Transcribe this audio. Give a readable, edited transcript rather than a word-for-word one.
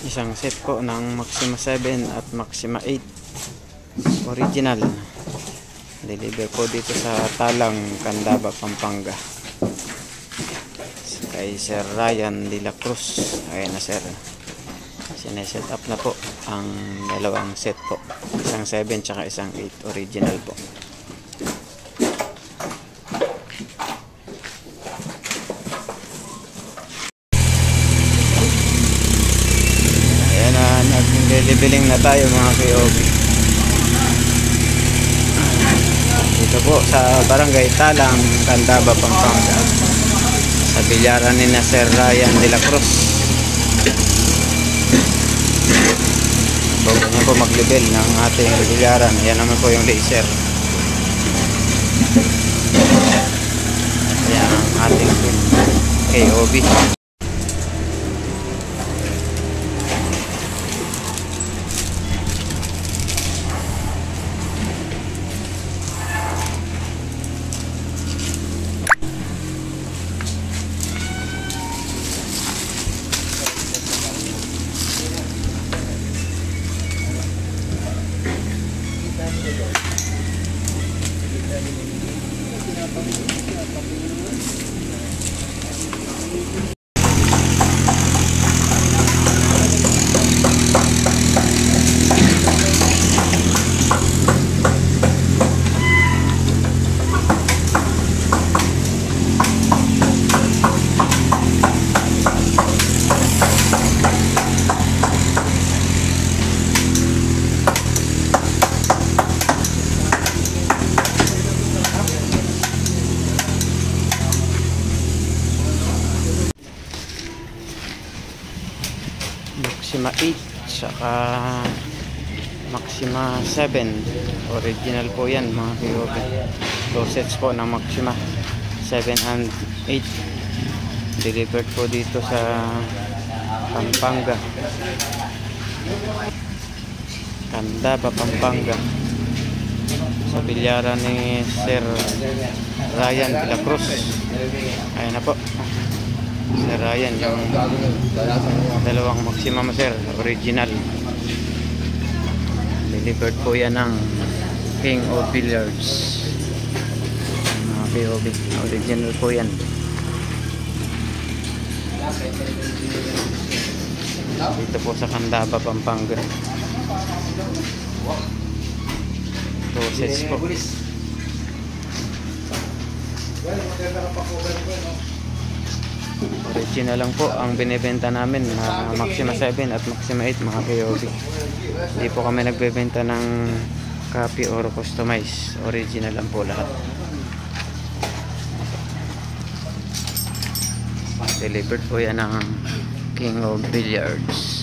Isang set po ng Maxima 7 at Maxima 8 original. Deliver po dito sa Talang, Candaba, Pampanga. Kay Sir Ryan de la Cruz. Ayan na sir. Sineset up na po ang dalawang set po. Isang 7 tsaka isang 8 original po. Ayan na, nag-leveling na tayo mga kayobi. Dito po sa Barangay Talang, Candaba, Pampanga. Sa bilyaran ni na Sir Ryan de la Cruz. Bago na po mag-level ng ating bilyaran. Yan naman po yung laser. Yan ang ating KOB. Maxima 8 saka Maxima 7 original po yan mga kayobe. 2 sets po ng Maxima 7 and 8 delivered po dito sa Pampanga, Candaba, Pampanga, sa bilyaran ni Sir Ryan de la Cruz. Ayan na po Sir Ryan, yung dalawang Maxima sir, original. Delivered po yan ng King of Billiards. POB, original po yan. Dito po sa Candaba, Pampanga. 2 sets po. Original lang po ang binibenta namin na Maxima 7 at Maxima 8 mga POB. Hindi po kami nagbebenta ng copy or customize. Original lang po lahat. Delivered po yan ng King of Billiards.